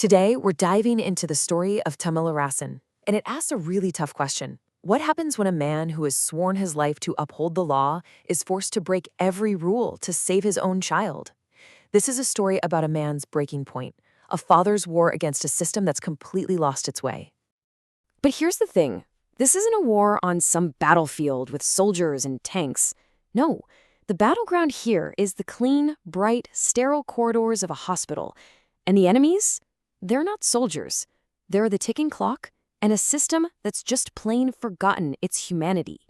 Today, we're diving into the story of Tamilarasan, and it asks a really tough question. What happens when a man who has sworn his life to uphold the law is forced to break every rule to save his own child? This is a story about a man's breaking point, a father's war against a system that's completely lost its way. But here's the thing. This isn't a war on some battlefield with soldiers and tanks. No, the battleground here is the clean, bright, sterile corridors of a hospital. And the enemies? They're not soldiers. They're the ticking clock and a system that's just plain forgotten its humanity.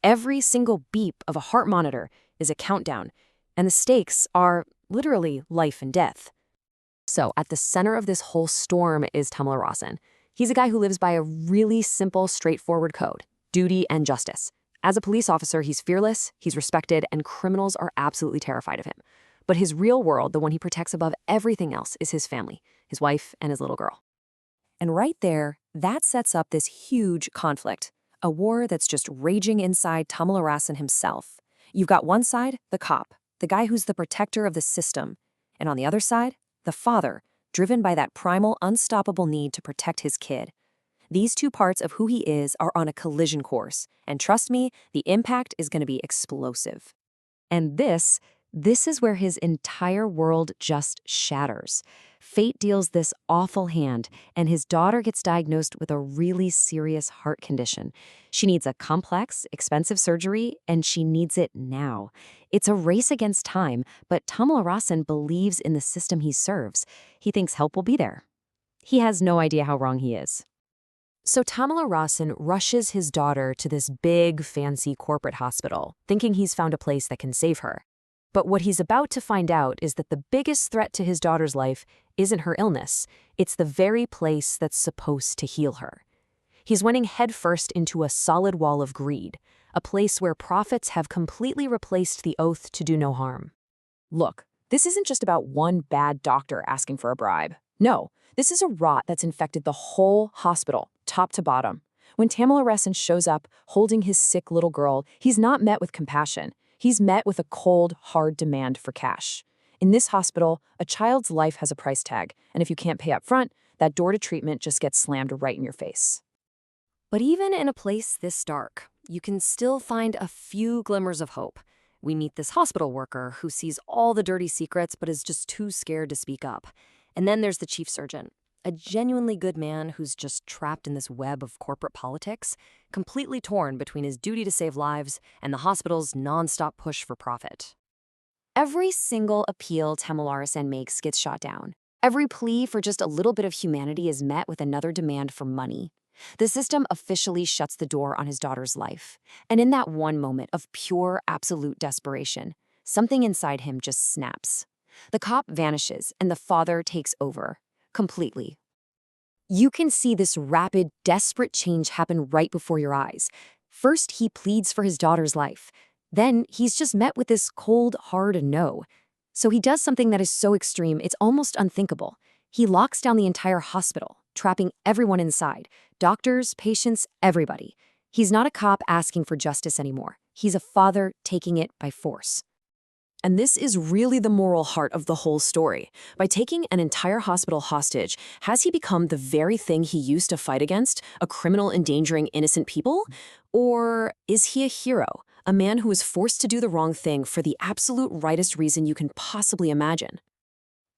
Every single beep of a heart monitor is a countdown, and the stakes are literally life and death. So, at the center of this whole storm is Tamilarasan. He's a guy who lives by a really simple, straightforward code: duty and justice. As a police officer, he's fearless, he's respected, and criminals are absolutely terrified of him. But his real world, the one he protects above everything else, is his family, his wife, and his little girl. And right there, that sets up this huge conflict, a war that's just raging inside Tamilarasan himself. You've got one side, the cop, the guy who's the protector of the system, and on the other side, the father, driven by that primal, unstoppable need to protect his kid. These two parts of who he is are on a collision course, and trust me, the impact is going to be explosive. And this is where his entire world just shatters. Fate deals this awful hand, and his daughter gets diagnosed with a really serious heart condition. She needs a complex, expensive surgery, and she needs it now. It's a race against time, but Tamilarasan believes in the system he serves. He thinks help will be there. He has no idea how wrong he is. So Tamilarasan rushes his daughter to this big, fancy corporate hospital, thinking he's found a place that can save her. But what he's about to find out is that the biggest threat to his daughter's life isn't her illness. It's the very place that's supposed to heal her. He's running headfirst into a solid wall of greed, a place where profits have completely replaced the oath to do no harm. Look, this isn't just about one bad doctor asking for a bribe. No, this is a rot that's infected the whole hospital, top to bottom. When Tamilarasan shows up holding his sick little girl, he's not met with compassion. He's met with a cold, hard demand for cash. In this hospital, a child's life has a price tag, and if you can't pay up front, that door to treatment just gets slammed right in your face. But even in a place this dark, you can still find a few glimmers of hope. We meet this hospital worker who sees all the dirty secrets but is just too scared to speak up. And then there's the chief surgeon, a genuinely good man who's just trapped in this web of corporate politics, completely torn between his duty to save lives and the hospital's nonstop push for profit. Every single appeal Tamilarasan makes gets shot down. Every plea for just a little bit of humanity is met with another demand for money. The system officially shuts the door on his daughter's life. And in that one moment of pure, absolute desperation, something inside him just snaps. The cop vanishes and the father takes over. Completely. You can see this rapid, desperate change happen right before your eyes. First, he pleads for his daughter's life. Then, he's just met with this cold, hard no. So he does something that is so extreme, it's almost unthinkable. He locks down the entire hospital, trapping everyone inside. Doctors, patients, everybody. He's not a cop asking for justice anymore. He's a father taking it by force. And this is really the moral heart of the whole story. By taking an entire hospital hostage, has he become the very thing he used to fight against, a criminal endangering innocent people? Or is he a hero, a man who is forced to do the wrong thing for the absolute rightest reason you can possibly imagine?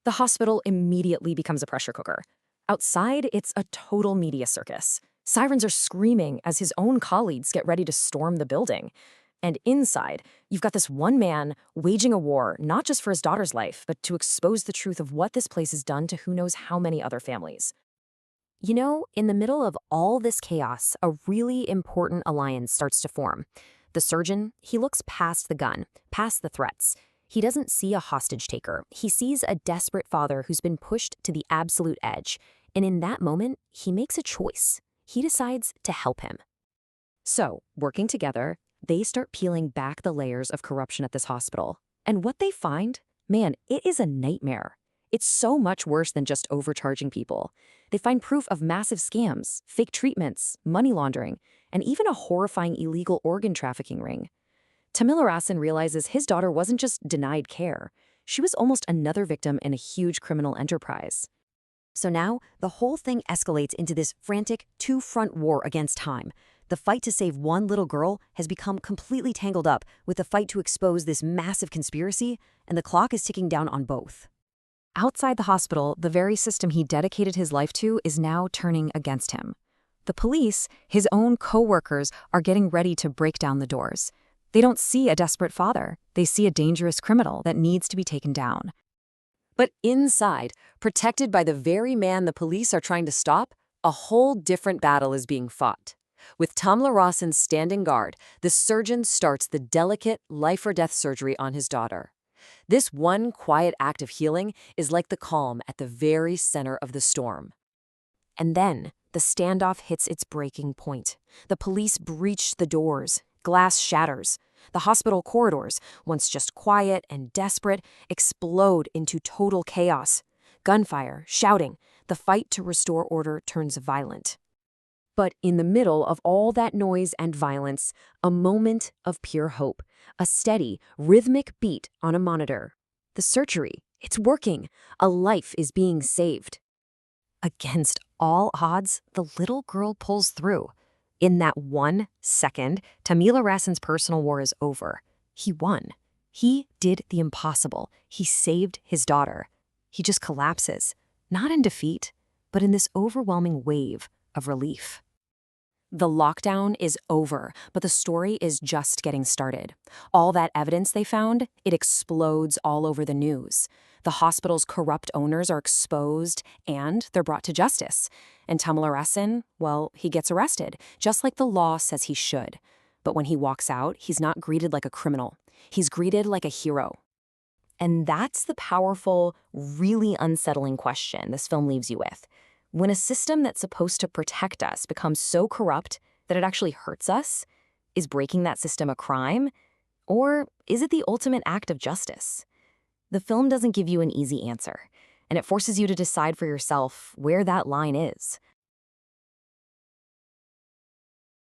The hospital immediately becomes a pressure cooker. Outside, it's a total media circus. Sirens are screaming as his own colleagues get ready to storm the building. And inside, you've got this one man waging a war, not just for his daughter's life, but to expose the truth of what this place has done to who knows how many other families. You know, in the middle of all this chaos, a really important alliance starts to form. The surgeon, he looks past the gun, past the threats. He doesn't see a hostage taker. He sees a desperate father who's been pushed to the absolute edge. And in that moment, he makes a choice. He decides to help him. So, working together, they start peeling back the layers of corruption at this hospital. And what they find, man, it is a nightmare. It's so much worse than just overcharging people. They find proof of massive scams, fake treatments, money laundering, and even a horrifying illegal organ trafficking ring. Tamilarasan realizes his daughter wasn't just denied care. She was almost another victim in a huge criminal enterprise. So now, the whole thing escalates into this frantic two-front war against time. The fight to save one little girl has become completely tangled up with the fight to expose this massive conspiracy, and the clock is ticking down on both. Outside the hospital, the very system he dedicated his life to is now turning against him. The police, his own co-workers, are getting ready to break down the doors. They don't see a desperate father. They see a dangerous criminal that needs to be taken down. But inside, protected by the very man the police are trying to stop, a whole different battle is being fought. With Tamilarasan standing guard, the surgeon starts the delicate life-or-death surgery on his daughter. This one quiet act of healing is like the calm at the very center of the storm. And then, the standoff hits its breaking point. The police breach the doors. Glass shatters. The hospital corridors, once just quiet and desperate, explode into total chaos. Gunfire, shouting, the fight to restore order turns violent. But in the middle of all that noise and violence, a moment of pure hope, a steady, rhythmic beat on a monitor. The surgery, it's working. A life is being saved. Against all odds, the little girl pulls through. In that 1 second, Tamilarasan's personal war is over. He won. He did the impossible. He saved his daughter. He just collapses, not in defeat, but in this overwhelming wave of relief. The lockdown is over, but the story is just getting started. All that evidence they found, it explodes all over the news. The hospital's corrupt owners are exposed, and they're brought to justice. And Tamilarasan, well, he gets arrested, just like the law says he should. But when he walks out, he's not greeted like a criminal. He's greeted like a hero. And that's the powerful, really unsettling question this film leaves you with. When a system that's supposed to protect us becomes so corrupt that it actually hurts us, is breaking that system a crime? Or is it the ultimate act of justice? The film doesn't give you an easy answer, and it forces you to decide for yourself where that line is.